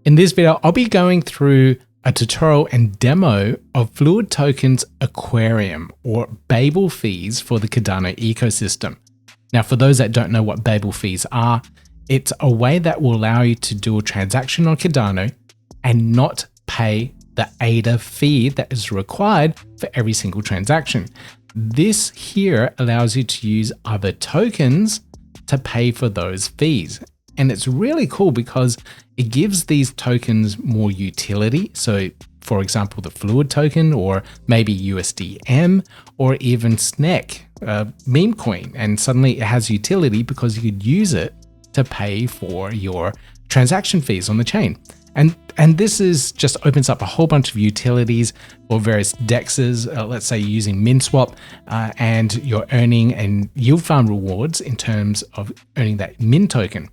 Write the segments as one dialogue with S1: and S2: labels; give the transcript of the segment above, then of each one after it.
S1: In this video, I'll be going through a tutorial and demo of Fluid Token's Aquarium or Babel fees for the Cardano ecosystem. Now, for those that don't know what Babel fees are, it's a way that will allow you to do a transaction on Cardano and not pay the ADA fee that is required for every single transaction. This here allows you to use other tokens to pay for those fees. And it's really cool because it gives these tokens more utility. So for example, the Fluid token, or maybe USDM, or even SNEC, meme coin. And suddenly it has utility because you could use it to pay for your transaction fees on the chain. And this is just opens up a whole bunch of utilities for various dexes. Let's say you're using MinSwap and you're earning and yield farm rewards in terms of earning that Min token.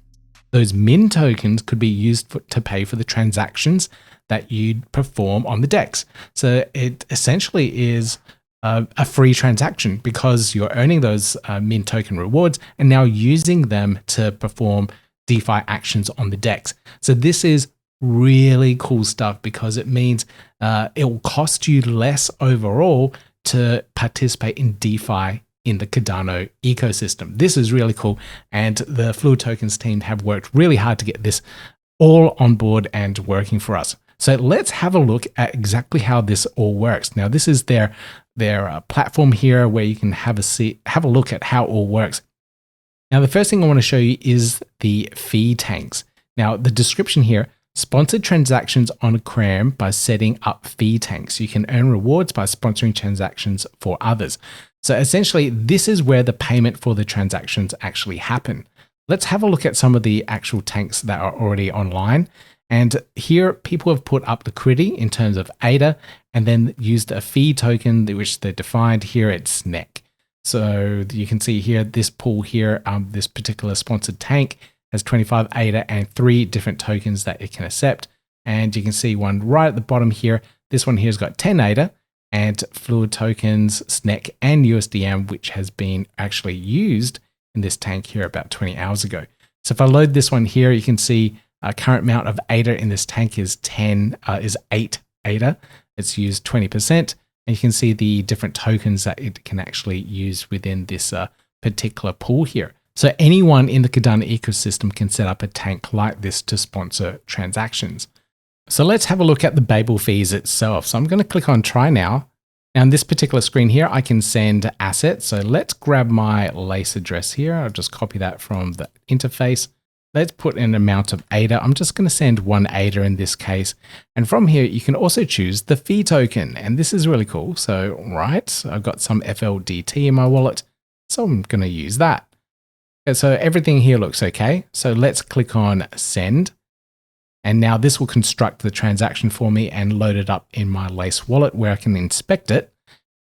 S1: Those Min tokens could be used to pay for the transactions that you'd perform on the DEX. So it essentially is a free transaction because you're earning those Min token rewards and now using them to perform DeFi actions on the DEX. So this is really cool stuff because it means it will cost you less overall to participate in DeFi in the Cardano ecosystem. This is really cool, and the Fluid Tokens team have worked really hard to get this all on board and working for us. So let's have a look at exactly how this all works. Now, this is their platform here where you can have a look at how it all works. Now, the first thing I want to show you is the fee tanks. Now, the description here: sponsored transactions on Aquarium by setting up fee tanks. You can earn rewards by sponsoring transactions for others. So essentially, this is where the payment for the transactions actually happen. Let's have a look at some of the actual tanks that are already online. And here, people have put up liquidity in terms of ADA and then used a fee token, which they're defined here at SNEC. So you can see here, this pool here, this particular sponsored tank has 25 ADA and 3 different tokens that it can accept. And you can see one right at the bottom here. This one here has got 10 ADA and Fluid tokens, SNEC, and USDM, which has been actually used in this tank here about 20 hours ago. So if I load this one here, you can see current amount of ADA in this tank is 8 ADA. It's used 20%. And you can see the different tokens that it can actually use within this particular pool here. So anyone in the Cardano ecosystem can set up a tank like this to sponsor transactions. So let's have a look at the Babel fees itself. So I'm going to click on try now. Now on this particular screen here, I can send assets. So let's grab my LACE address here. I'll just copy that from the interface. Let's put in an amount of ADA. I'm just going to send 1 ADA in this case. And from here, you can also choose the fee token. And this is really cool. So, right, I've got some FLDT in my wallet. So I'm going to use that. Okay, so everything here looks okay. So let's click on send. And now this will construct the transaction for me and load it up in my LACE wallet where I can inspect it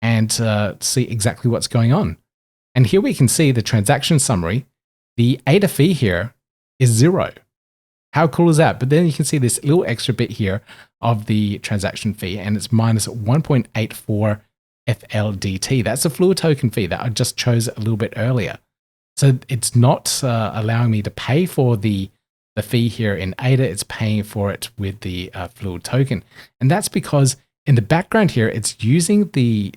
S1: and see exactly what's going on. And here we can see the transaction summary. The ADA fee here is 0. How cool is that? But then you can see this little extra bit here of the transaction fee, and it's minus 1.84 FLDT. That's a Fluid token fee that I just chose a little bit earlier. So it's not allowing me to pay for the fee here in ADA, it's paying for it with the Fluid token. And that's because in the background here, it's using the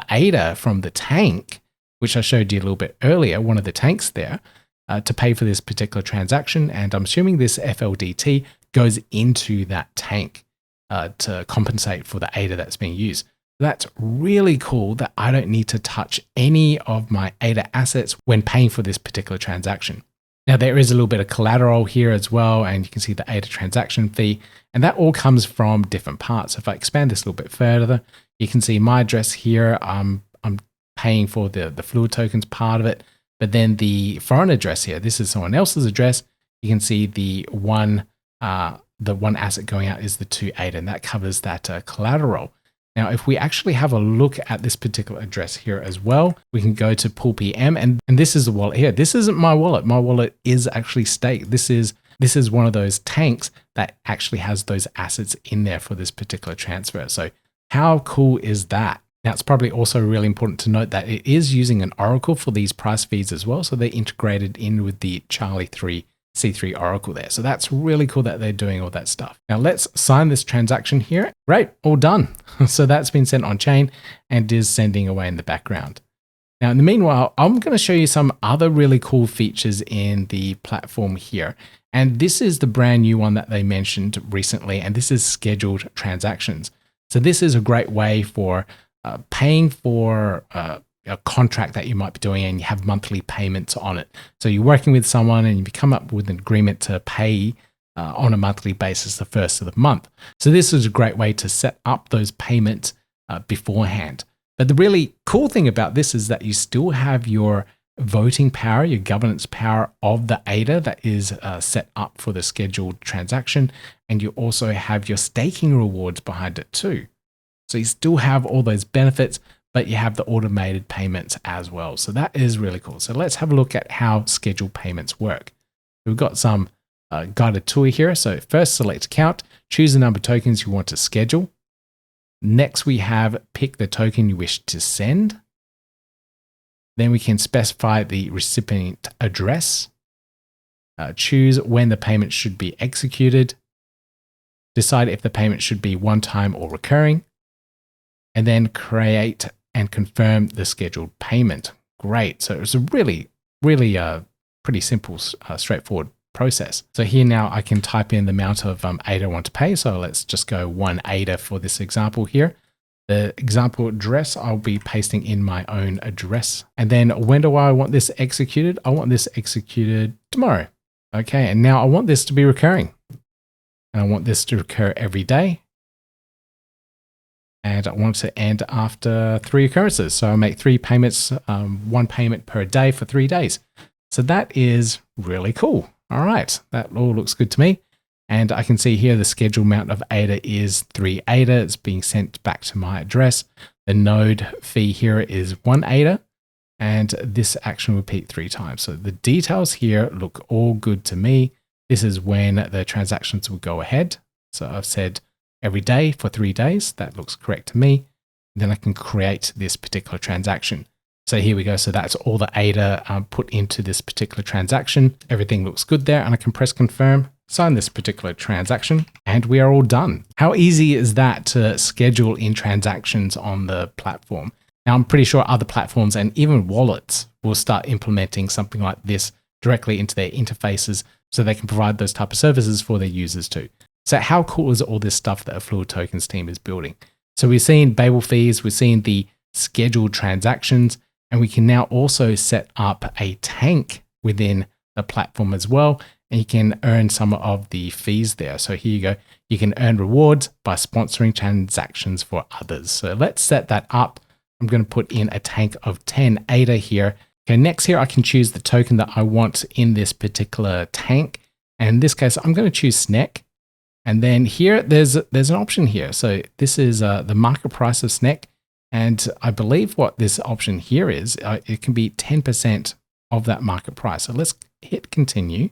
S1: ADA from the tank, which I showed you a little bit earlier, one of the tanks there, to pay for this particular transaction. And I'm assuming this FLDT goes into that tank to compensate for the ADA that's being used. That's really cool that I don't need to touch any of my ADA assets when paying for this particular transaction. Now, there is a little bit of collateral here as well, and you can see the ADA transaction fee, and that all comes from different parts. So if I expand this a little bit further, you can see my address here. I'm paying for the Fluid tokens part of it, but then the foreign address here, this is someone else's address. You can see the one asset going out is the 2 ADA, and that covers that collateral. Now, if we actually have a look at this particular address here as well, we can go to Pool PM, and this is the wallet here. This isn't my wallet. My wallet is actually staked. This is one of those tanks that actually has those assets in there for this particular transfer. So how cool is that? Now, it's probably also really important to note that it is using an oracle for these price feeds as well. So they're integrated in with the Charlie 3 C3 Oracle there. So that's really cool that they're doing all that stuff. Now let's sign this transaction here. Great, all done. So that's been sent on chain and is sending away in the background. Now, in the meanwhile, I'm going to show you some other really cool features in the platform here. And this is the brand new one that they mentioned recently, and this is scheduled transactions. So this is a great way for paying for a contract that you might be doing, and you have monthly payments on it. So you're working with someone and you come up with an agreement to pay on a monthly basis the first of the month. So this is a great way to set up those payments beforehand. But the really cool thing about this is that you still have your voting power, your governance power of the ADA that is set up for the scheduled transaction. And you also have your staking rewards behind it too. So you still have all those benefits, but you have the automated payments as well. So that is really cool. So let's have a look at how scheduled payments work. We've got some guided tour here. So first, select account, choose the number of tokens you want to schedule. Next, we have pick the token you wish to send. Then we can specify the recipient address, choose when the payment should be executed, decide if the payment should be one-time or recurring, and then create and confirm the scheduled payment. Great. So it's a really pretty simple, straightforward process. So here now I can type in the amount of ADA I want to pay. So let's just go 1 ADA for this example here. The example address, I'll be pasting in my own address. And then when do I want this executed? I want this executed tomorrow. Okay, and now I want this to be recurring. And I want this to recur every day. And I want it to end after 3 occurrences. So I make 3 payments, 1 payment per day for 3 days. So that is really cool. All right, that all looks good to me. And I can see here the schedule amount of ADA is 3 ADA. It's being sent back to my address. The node fee here is 1 ADA. And this action will repeat 3 times. So the details here look all good to me. This is when the transactions will go ahead. So I've said every day for 3 days. That looks correct to me. Then I can create this particular transaction. So here we go. So that's all the ADA put into this particular transaction. Everything looks good there. And I can press confirm, sign this particular transaction, and we are all done. How easy is that to schedule in transactions on the platform? Now, I'm pretty sure other platforms and even wallets will start implementing something like this directly into their interfaces so they can provide those type of services for their users too. So how cool is all this stuff that a Fluid Tokens team is building? So we're seeing Babel fees, we're seeing the scheduled transactions, and we can now also set up a tank within the platform as well. And you can earn some of the fees there. So here you go. You can earn rewards by sponsoring transactions for others. So let's set that up. I'm going to put in a tank of 10 ADA here. Okay, next here, I can choose the token that I want in this particular tank. And in this case, I'm going to choose SNEC. And then here, there's an option here. So this is the market price of SNEC. And I believe what this option here is, it can be 10% of that market price. So let's hit continue.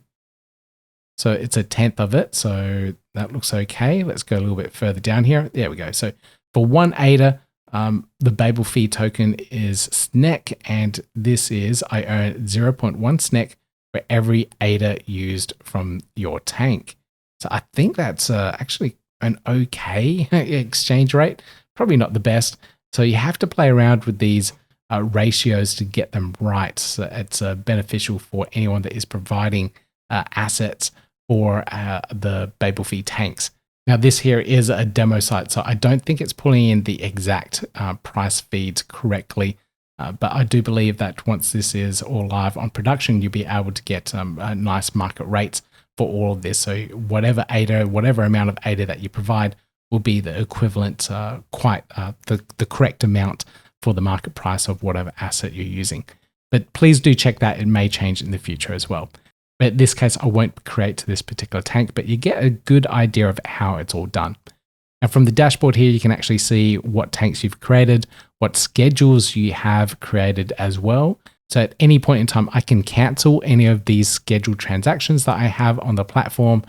S1: So it's 1/10 of it. So that looks okay. Let's go a little bit further down here. There we go. So for 1 ADA, the Babel fee token is SNEC. And this is, I earn 0.1 SNEC for every ADA used from your tank. So I think that's actually an okay exchange rate. Probably not the best. So you have to play around with these ratios to get them right. So it's beneficial for anyone that is providing assets for the Babel fee tanks. Now this here is a demo site, so I don't think it's pulling in the exact price feeds correctly. But I do believe that once this is all live on production, you'll be able to get nice market rates for all of this. So whatever ADA, whatever amount of ADA that you provide will be the equivalent, the correct amount for the market price of whatever asset you're using. But please do check that. It may change in the future as well. But in this case, I won't create this particular tank, but you get a good idea of how it's all done. And from the dashboard here, you can actually see what tanks you've created, what schedules you have created as well. So at any point in time, I can cancel any of these scheduled transactions that I have on the platform.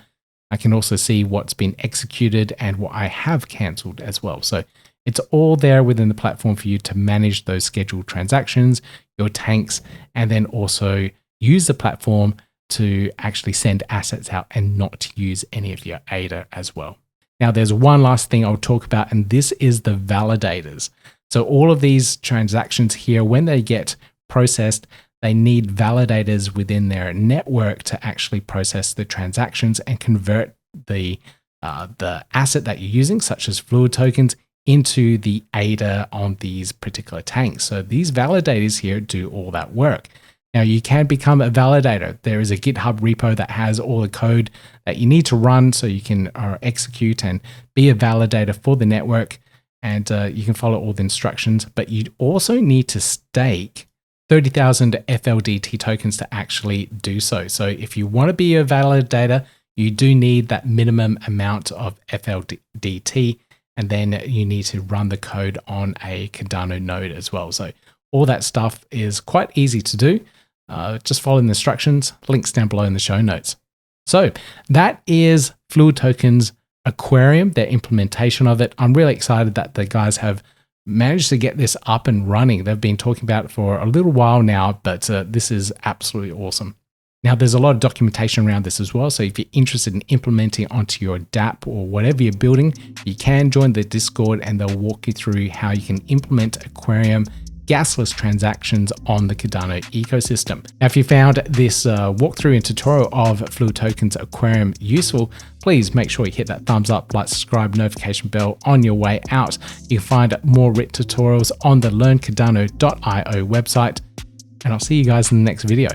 S1: I can also see what's been executed and what I have canceled as well. So it's all there within the platform for you to manage those scheduled transactions, your tanks, and then also use the platform to actually send assets out and not to use any of your ADA as well. Now, there's one last thing I'll talk about, and this is the validators. So all of these transactions here, when they get processed, they need validators within their network to actually process the transactions and convert the asset that you're using, such as fluid tokens, into the ADA on these particular tanks. So these validators here do all that work. Now, you can become a validator. There is a GitHub repo that has all the code that you need to run so you can execute and be a validator for the network, and you can follow all the instructions. But you also need to stake 30,000 FLDT tokens to actually do so. So if you want to be a validator, you do need that minimum amount of FLDT, and then you need to run the code on a Cardano node as well. So all that stuff is quite easy to do. Just follow the instructions, links down below in the show notes. So that is Fluid Tokens Aquarium, their implementation of it. I'm really excited that the guys have managed to get this up and running. They've been talking about it for a little while now, but this is absolutely awesome. Now, there's a lot of documentation around this as well. So if you're interested in implementing onto your DApp or whatever you're building, you can join the Discord and they'll walk you through how you can implement Aquarium gasless transactions on the Cardano ecosystem. Now, if you found this walkthrough and tutorial of Fluid Tokens Aquarium useful, please make sure you hit that thumbs up, like, subscribe, notification bell on your way out. You can find more RIT tutorials on the learncardano.io website, and I'll see you guys in the next video.